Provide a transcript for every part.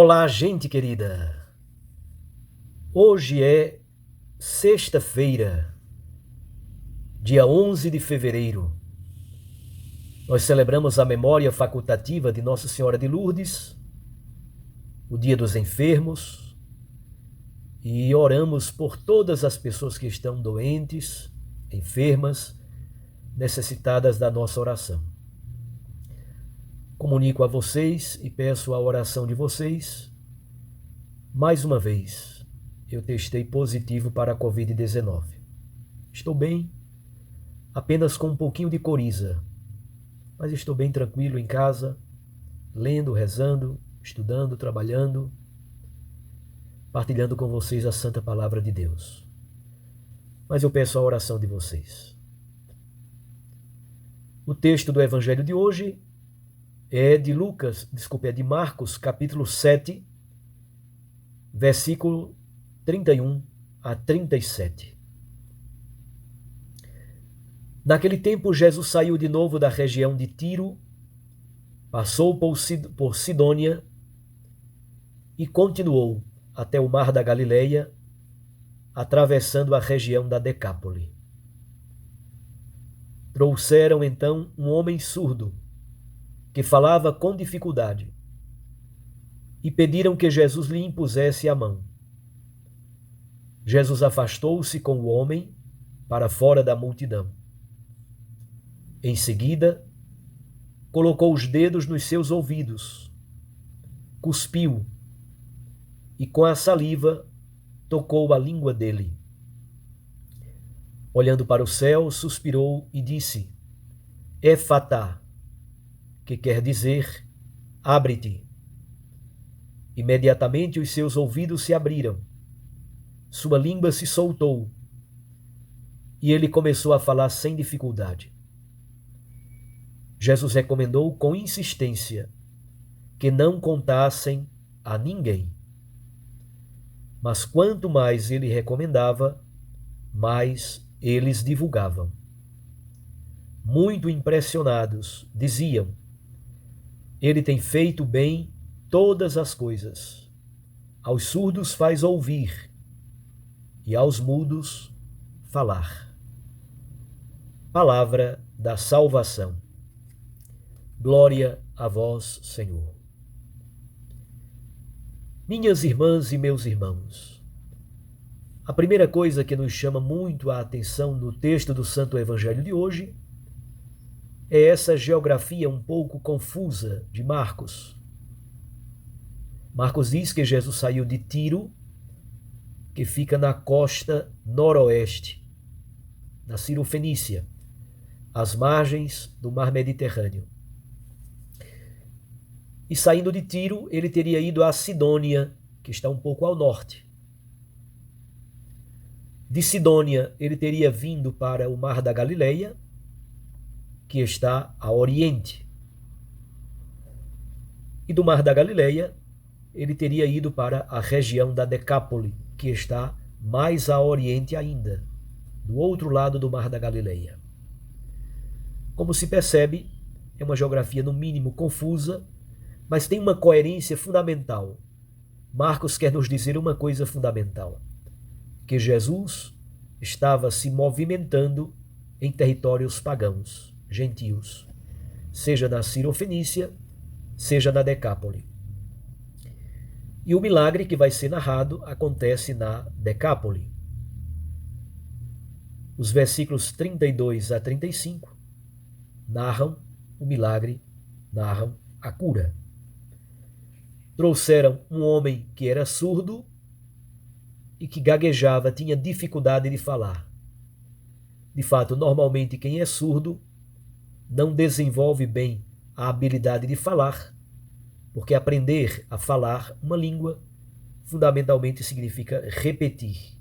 Olá, gente querida! Hoje é sexta-feira, dia 11 de fevereiro. Nós celebramos a memória facultativa de Nossa Senhora de Lourdes, o Dia dos Enfermos, e oramos por todas as pessoas que estão doentes, enfermas, necessitadas da nossa oração. Comunico a vocês e peço a oração de vocês. Mais uma vez, eu testei positivo para a Covid-19. Estou bem, apenas com um pouquinho de coriza, mas estou bem tranquilo em casa, lendo, rezando, estudando, trabalhando, partilhando com vocês a Santa Palavra de Deus. Mas eu peço a oração de vocês. O texto do Evangelho de hoje é de Marcos, capítulo 7, versículo 31 a 37. Naquele tempo, Jesus saiu de novo da região de Tiro, passou por Sidônia e continuou até o mar da Galileia, atravessando a região da Decápole. Trouxeram então um homem surdo, que falava com dificuldade, e pediram que Jesus lhe impusesse a mão. Jesus afastou-se com o homem para fora da multidão. Em seguida, colocou os dedos nos seus ouvidos, cuspiu e com a saliva tocou a língua dele. Olhando para o céu, suspirou e disse: Efatá, que quer dizer, abre-te. Imediatamente os seus ouvidos se abriram, sua língua se soltou e ele começou a falar sem dificuldade. Jesus recomendou com insistência que não contassem a ninguém. Mas quanto mais ele recomendava, mais eles divulgavam. Muito impressionados, diziam: Ele tem feito bem todas as coisas. Aos surdos faz ouvir e aos mudos falar. Palavra da salvação. Glória a vós, Senhor. Minhas irmãs e meus irmãos, a primeira coisa que nos chama muito a atenção no texto do Santo Evangelho de hoje é essa geografia um pouco confusa de Marcos. Marcos diz que Jesus saiu de Tiro, que fica na costa noroeste, na Cirofenícia, às margens do mar Mediterrâneo. E saindo de Tiro, ele teria ido a Sidônia, que está um pouco ao norte. De Sidônia, ele teria vindo para o mar da Galileia, que está a oriente. E do mar da Galileia, ele teria ido para a região da Decápole, que está mais a oriente ainda, do outro lado do mar da Galileia. Como se percebe, é uma geografia no mínimo confusa, mas tem uma coerência fundamental. Marcos quer nos dizer uma coisa fundamental: que Jesus estava se movimentando em territórios pagãos, gentios, seja na Cirofenícia, seja na Decápole. E o milagre que vai ser narrado acontece na Decápole. Os versículos 32 a 35 narram o milagre, narram a cura. Trouxeram um homem que era surdo e que gaguejava, tinha dificuldade de falar. De fato, normalmente quem é surdo não desenvolve bem a habilidade de falar, porque aprender a falar uma língua fundamentalmente significa repetir.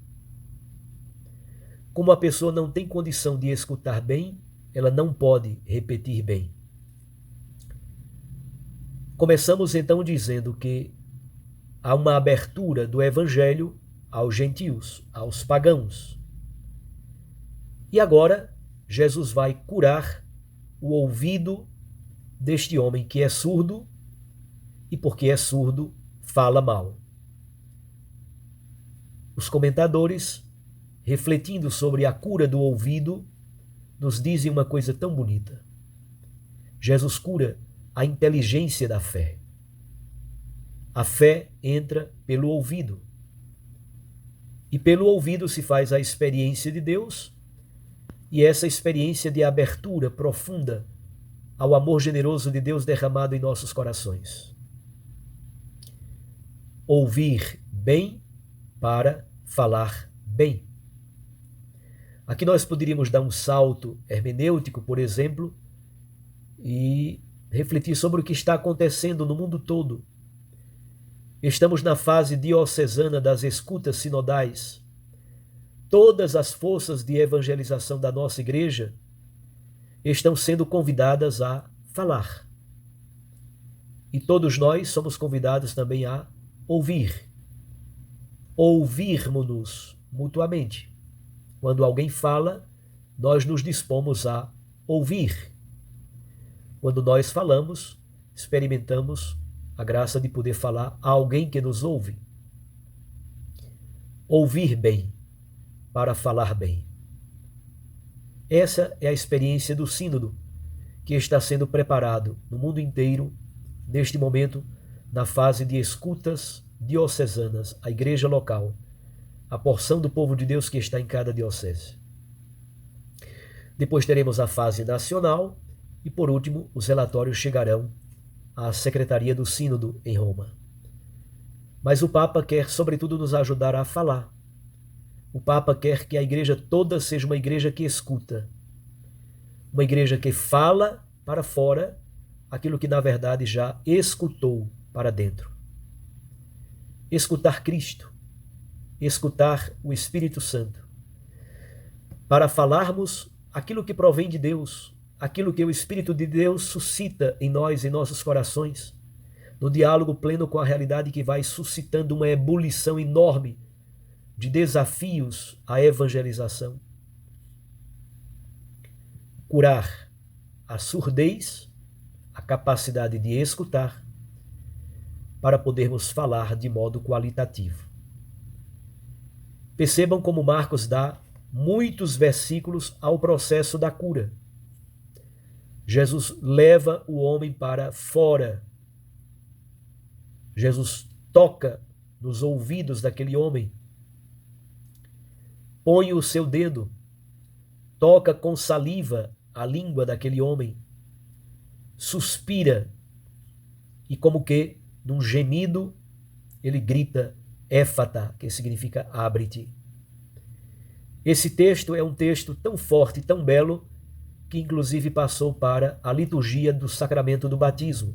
Como a pessoa não tem condição de escutar bem, ela não pode repetir bem. Começamos então dizendo que há uma abertura do Evangelho aos gentios, aos pagãos. E agora Jesus vai curar o ouvido deste homem que é surdo, e porque é surdo, fala mal. Os comentadores, refletindo sobre a cura do ouvido, nos dizem uma coisa tão bonita. Jesus cura a inteligência da fé. A fé entra pelo ouvido. E pelo ouvido se faz a experiência de Deus, e essa experiência de abertura profunda ao amor generoso de Deus derramado em nossos corações. Ouvir bem para falar bem. Aqui nós poderíamos dar um salto hermenêutico, por exemplo, e refletir sobre o que está acontecendo no mundo todo. Estamos na fase diocesana das escutas sinodais. Todas as forças de evangelização da nossa igreja estão sendo convidadas a falar. E todos nós somos convidados também a ouvir. Ouvirmos-nos mutuamente. Quando alguém fala, nós nos dispomos a ouvir. Quando nós falamos, experimentamos a graça de poder falar a alguém que nos ouve. Ouvir bem para falar bem. Essa é a experiência do sínodo que está sendo preparado no mundo inteiro, neste momento, na fase de escutas diocesanas, a igreja local, a porção do povo de Deus que está em cada diocese. Depois teremos a fase nacional e, por último, os relatórios chegarão à Secretaria do Sínodo em Roma. Mas o Papa quer, sobretudo, nos ajudar a falar. O Papa quer que a igreja toda seja uma igreja que escuta, uma igreja que fala para fora aquilo que, na verdade, já escutou para dentro. Escutar Cristo, escutar o Espírito Santo, para falarmos aquilo que provém de Deus, aquilo que o Espírito de Deus suscita em nós, em nossos corações, no diálogo pleno com a realidade que vai suscitando uma ebulição enorme de desafios à evangelização. Curar a surdez, a capacidade de escutar, para podermos falar de modo qualitativo. Percebam como Marcos dá muitos versículos ao processo da cura. Jesus leva o homem para fora. Jesus toca nos ouvidos daquele homem, põe o seu dedo, toca com saliva a língua daquele homem, suspira e, como que num gemido, ele grita éfata, que significa abre-te. Esse texto é um texto tão forte, tão belo, que inclusive passou para a liturgia do sacramento do batismo.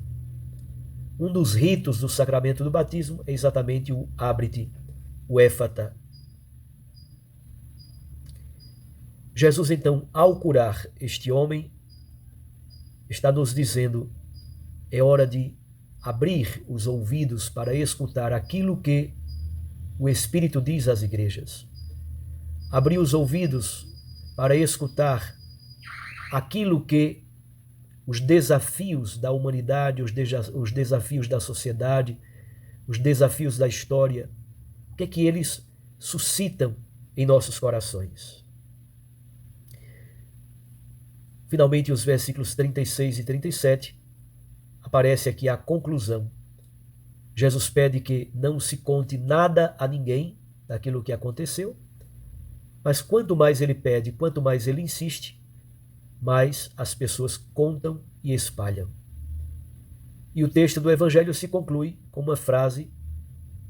Um dos ritos do sacramento do batismo é exatamente o abre-te, o éfata. Jesus, então, ao curar este homem, está nos dizendo: é hora de abrir os ouvidos para escutar aquilo que o Espírito diz às igrejas. Abrir os ouvidos para escutar aquilo que os desafios da humanidade, os desafios da sociedade, os desafios da história, o que é que eles suscitam em nossos corações. Finalmente, os versículos 36 e 37, aparece aqui a conclusão. Jesus pede que não se conte nada a ninguém daquilo que aconteceu, mas quanto mais ele pede, quanto mais ele insiste, mais as pessoas contam e espalham. E o texto do Evangelho se conclui com uma frase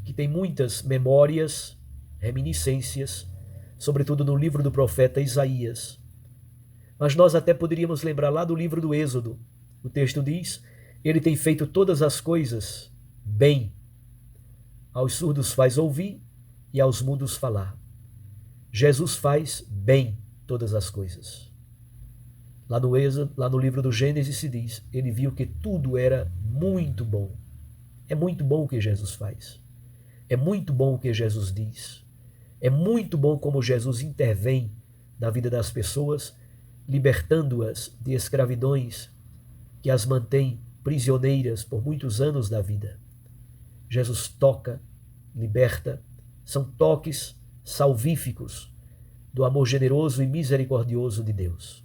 que tem muitas memórias, reminiscências, sobretudo no livro do profeta Isaías. Mas nós até poderíamos lembrar lá do livro do Êxodo. O texto diz: ele tem feito todas as coisas bem. Aos surdos faz ouvir e aos mudos falar. Jesus faz bem todas as coisas. Lá no Êxodo, lá no livro do Gênesis se diz: ele viu que tudo era muito bom. É muito bom o que Jesus faz. É muito bom o que Jesus diz. É muito bom como Jesus intervém na vida das pessoas, libertando-as de escravidões que as mantêm prisioneiras por muitos anos da vida. Jesus toca, liberta, são toques salvíficos do amor generoso e misericordioso de Deus.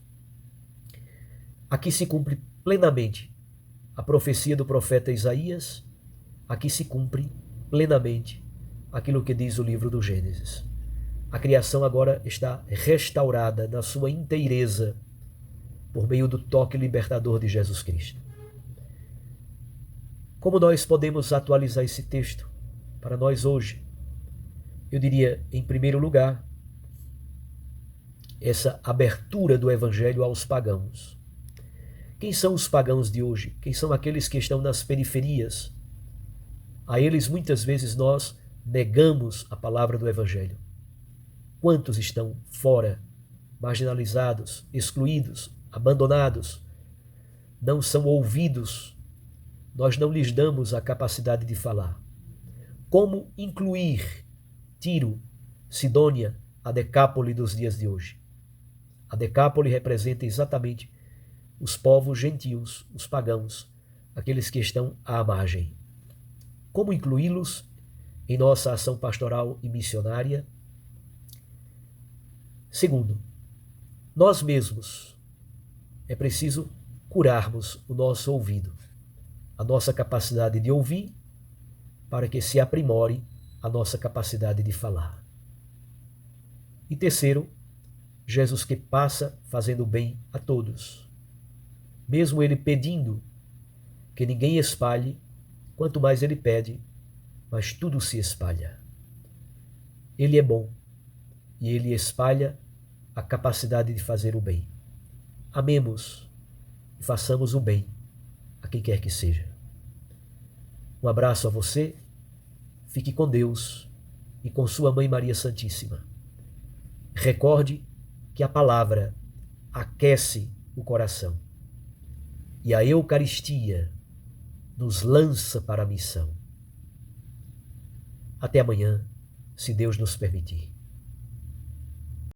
Aqui se cumpre plenamente a profecia do profeta Isaías, aqui se cumpre plenamente aquilo que diz o livro do Gênesis. A criação agora está restaurada na sua inteireza por meio do toque libertador de Jesus Cristo. Como nós podemos atualizar esse texto para nós hoje? Eu diria, em primeiro lugar, essa abertura do Evangelho aos pagãos. Quem são os pagãos de hoje? Quem são aqueles que estão nas periferias? A eles muitas vezes nós negamos a palavra do Evangelho. Quantos estão fora, marginalizados, excluídos, abandonados, não são ouvidos? Nós não lhes damos a capacidade de falar. Como incluir Tiro, Sidônia, a Decápole dos dias de hoje? A Decápole representa exatamente os povos gentios, os pagãos, aqueles que estão à margem. Como incluí-los em nossa ação pastoral e missionária? Segundo, nós mesmos é preciso curarmos o nosso ouvido, a nossa capacidade de ouvir, para que se aprimore a nossa capacidade de falar. E terceiro, Jesus que passa fazendo bem a todos. Mesmo ele pedindo que ninguém espalhe, quanto mais ele pede, mas tudo se espalha. Ele é bom e ele espalha a capacidade de fazer o bem. Amemos e façamos o bem a quem quer que seja. Um abraço a você, fique com Deus e com sua Mãe Maria Santíssima. Recorde que a palavra aquece o coração e a Eucaristia nos lança para a missão. Até amanhã, se Deus nos permitir.